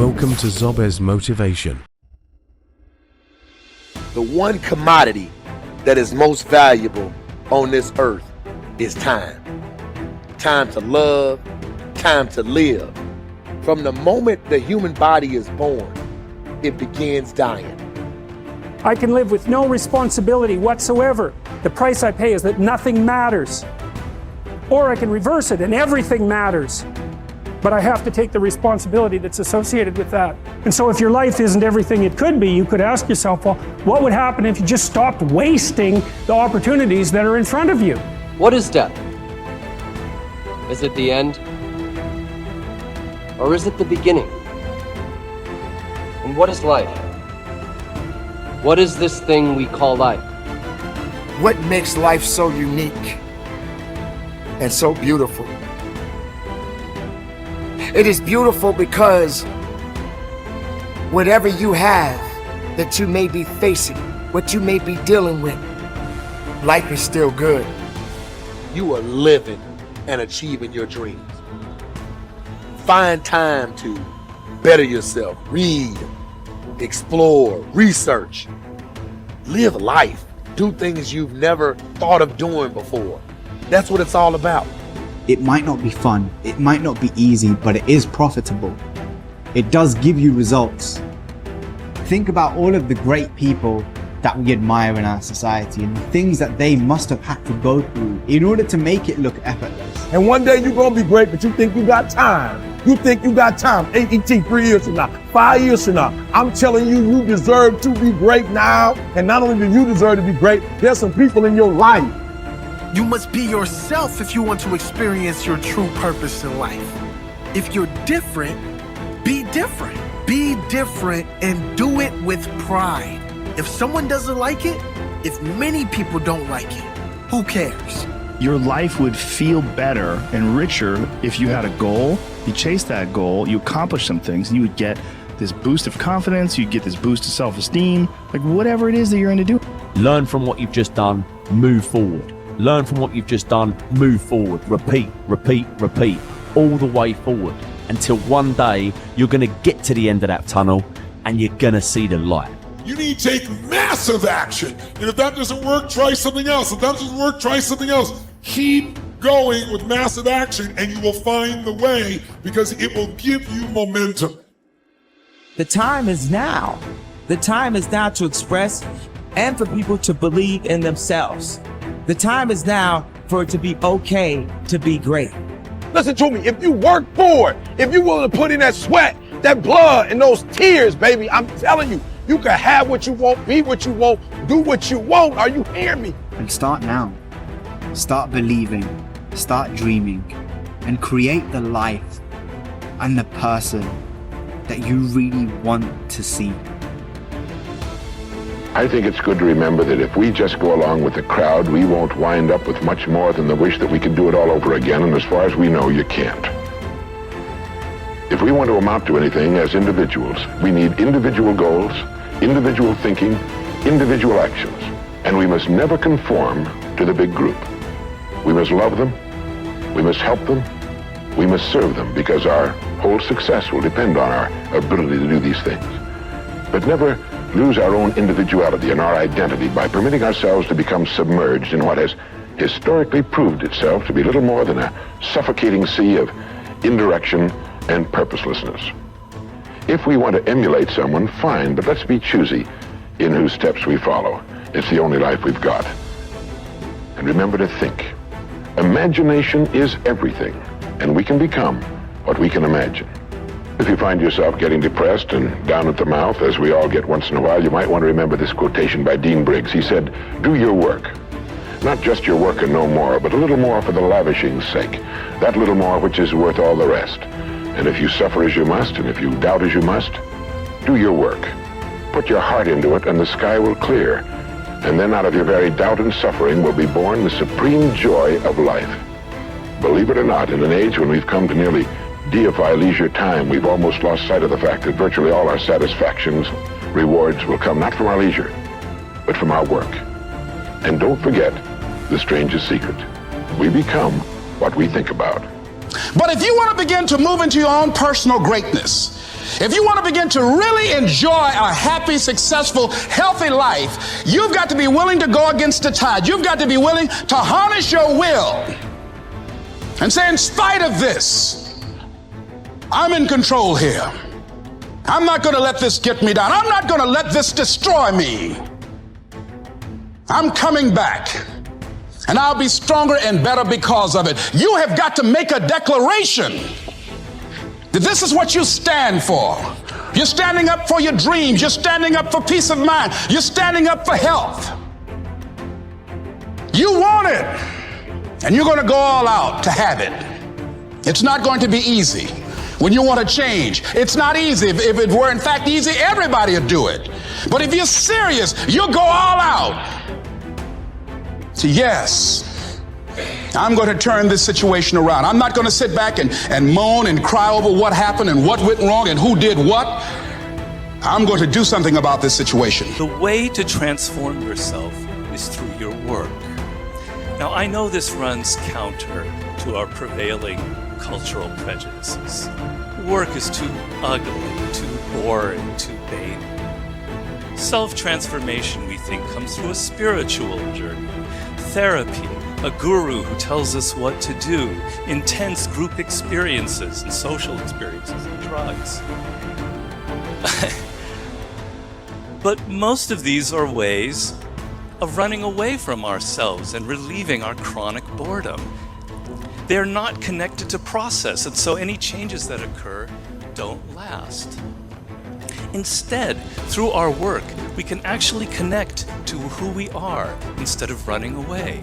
Welcome to Zobez Motivation. The one commodity that is most valuable on this earth is time. Time to love, time to live. From the moment the human body is born, it begins dying. I can live with no responsibility whatsoever. The price I pay is that nothing matters. Or I can reverse it and everything matters. But I have to take the responsibility that's associated with that. And so if your life isn't everything it could be, you could ask yourself, well, what would happen if you just stopped wasting the opportunities that are in front of you? What is death? Is it the end? Or is it the beginning? And what is life? What is this thing we call life? What makes life so unique and so beautiful? It is beautiful because whatever you have that you may be facing, what you may be dealing with, life is still good. You are living and achieving your dreams. Find time to better yourself, read, explore, research, live life, do things you've never thought of doing before. That's what it's all about. It might not be fun, it might not be easy, but it is profitable. It does give you results. Think about all of the great people that we admire in our society and the things that they must have had to go through in order to make it look effortless. And one day you're gonna be great, but you think you got time. You think you got time. AET 3 years from now, 5 years from now. I'm telling you, you deserve to be great now. And not only do you deserve to be great, there's some people in your life. You must be yourself if you want to experience your true purpose in life. If you're different, be different. Be different and do it with pride. If someone doesn't like it, if many people don't like it, who cares? Your life would feel better and richer if you had a goal, you chased that goal, you accomplished some things, and you would get this boost of confidence, you'd get this boost of self-esteem, like whatever it is that you're going to do. Learn from what you've just done, move forward. Learn from what you've just done, move forward, repeat, repeat, repeat, all the way forward until one day you're going to get to the end of that tunnel and you're going to see the light. You need to take massive action. And if that doesn't work, try something else. If that doesn't work, try something else. Keep going with massive action and you will find the way because it will give you momentum. The time is now. The time is now to express and for people to believe in themselves. The time is now for it to be okay to be great. Listen to me, if you work for it, if you're willing to put in that sweat, that blood, and those tears, baby, I'm telling you, you can have what you want, be what you want, do what you want. Are you hearing me? And start now. Start believing, start dreaming, and create the life and the person that you really want to see. I think it's good to remember that if we just go along with the crowd, we won't wind up with much more than the wish that we could do it all over again, and as far as we know, you can't. If we want to amount to anything as individuals, we need individual goals, individual thinking, individual actions, and we must never conform to the big group. We must love them, we must help them, we must serve them, because our whole success will depend on our ability to do these things. But never lose our own individuality and our identity by permitting ourselves to become submerged in what has historically proved itself to be little more than a suffocating sea of indirection and purposelessness. If we want to emulate someone, fine, but let's be choosy in whose steps we follow. It's the only life we've got. And remember to think. Imagination is everything, and we can become what we can imagine. If you find yourself getting depressed and down at the mouth, as we all get once in a while, you might want to remember this quotation by Dean Briggs. He said, "Do your work. Not just your work and no more, but a little more for the lavishing's sake. That little more which is worth all the rest. And if you suffer as you must, and if you doubt as you must, do your work. Put your heart into it, and the sky will clear. And then out of your very doubt and suffering will be born the supreme joy of life." Believe it or not, in an age when we've come to nearly deify leisure time, we've almost lost sight of the fact that virtually all our satisfactions, rewards will come not from our leisure, but from our work. And don't forget the strangest secret. We become what we think about. But if you want to begin to move into your own personal greatness, If you want to begin to really enjoy a happy, successful, healthy life, you've got to be willing to go against the tide. You've got to be willing to harness your will and say, in spite of this, I'm in control here. I'm not going to let this get me down. I'm not going to let this destroy me. I'm coming back, and I'll be stronger and better because of it. You have got to make a declaration that this is what you stand for. You're standing up for your dreams. You're standing up for peace of mind. You're standing up for health. You want it, and you're going to go all out to have it. It's not going to be easy. When you want to change, it's not easy. If it were in fact easy, everybody would do it. But if you're serious, you'll go all out. So yes, I'm going to turn this situation around. I'm not going to sit back and moan and cry over what happened and what went wrong and who did what. I'm going to do something about this situation. The way to transform yourself is through your work. Now, I know this runs counter to our prevailing cultural prejudices. Work is too ugly, too boring, too vain. Self-transformation, we think, comes through a spiritual journey. Therapy, a guru who tells us what to do, intense group experiences and social experiences, and drugs. But most of these are ways of running away from ourselves and relieving our chronic boredom. They're not connected to process, and so any changes that occur don't last. Instead, through our work, we can actually connect to who we are instead of running away.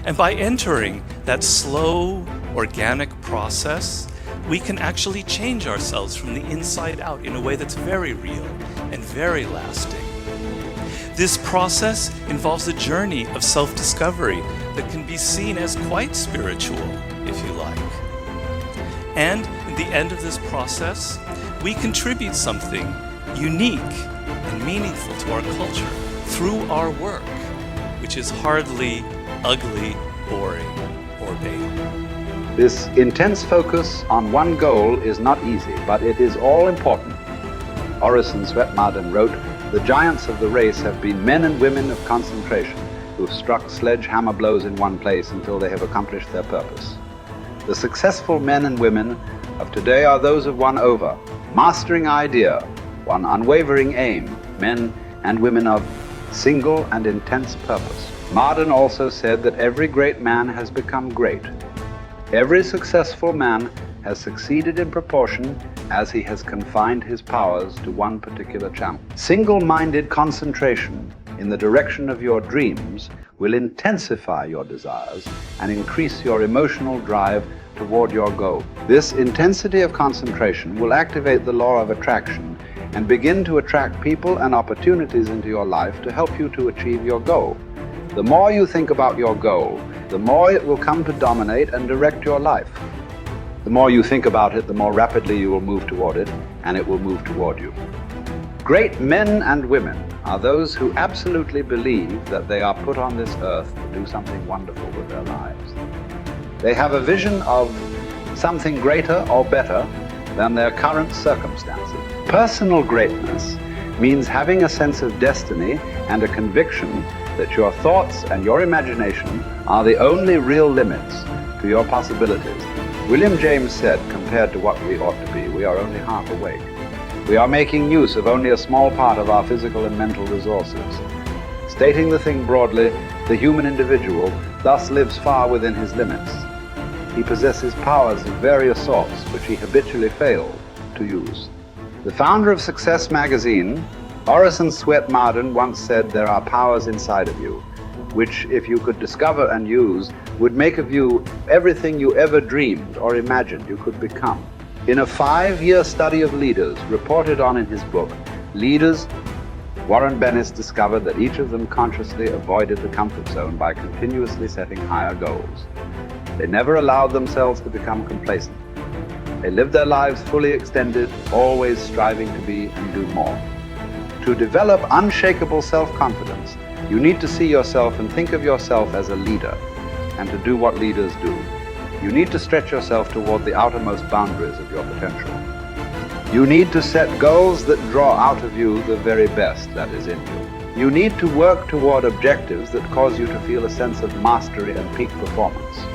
And by entering that slow, organic process, we can actually change ourselves from the inside out in a way that's very real and very lasting. This process involves a journey of self-discovery that can be seen as quite spiritual, if you like. And in the end of this process, we contribute something unique and meaningful to our culture through our work, which is hardly ugly, boring, or vain. This intense focus on one goal is not easy, but it is all important. Orison Swett Marden wrote, "The giants of the race have been men and women of concentration who have struck sledgehammer blows in one place until they have accomplished their purpose. The successful men and women of today are those of one over, mastering idea, one unwavering aim, men and women of single and intense purpose." Marden also said that every great man has become great. Every successful man has succeeded in proportion as he has confined his powers to one particular channel. Single-minded concentration in the direction of your dreams will intensify your desires and increase your emotional drive toward your goal. This intensity of concentration will activate the law of attraction and begin to attract people and opportunities into your life to help you to achieve your goal. The more you think about your goal, the more it will come to dominate and direct your life. The more you think about it, the more rapidly you will move toward it, and it will move toward you. Great men and women are those who absolutely believe that they are put on this earth to do something wonderful with their lives. They have a vision of something greater or better than their current circumstances. Personal greatness means having a sense of destiny and a conviction that your thoughts and your imagination are the only real limits to your possibilities. William James said, compared to what we ought to be, we are only half awake. We are making use of only a small part of our physical and mental resources. Stating the thing broadly, the human individual thus lives far within his limits. He possesses powers of various sorts which he habitually fails to use. The founder of Success magazine, Orison Swett Marden, once said, "There are powers inside of you, which if you could discover and use, would make of you everything you ever dreamed or imagined you could become." In a 5-year study of leaders reported on in his book, Leaders, Warren Bennis discovered that each of them consciously avoided the comfort zone by continuously setting higher goals. They never allowed themselves to become complacent. They lived their lives fully extended, always striving to be and do more. To develop unshakable self-confidence, you need to see yourself and think of yourself as a leader, and to do what leaders do. You need to stretch yourself toward the outermost boundaries of your potential. You need to set goals that draw out of you the very best that is in you. You need to work toward objectives that cause you to feel a sense of mastery and peak performance.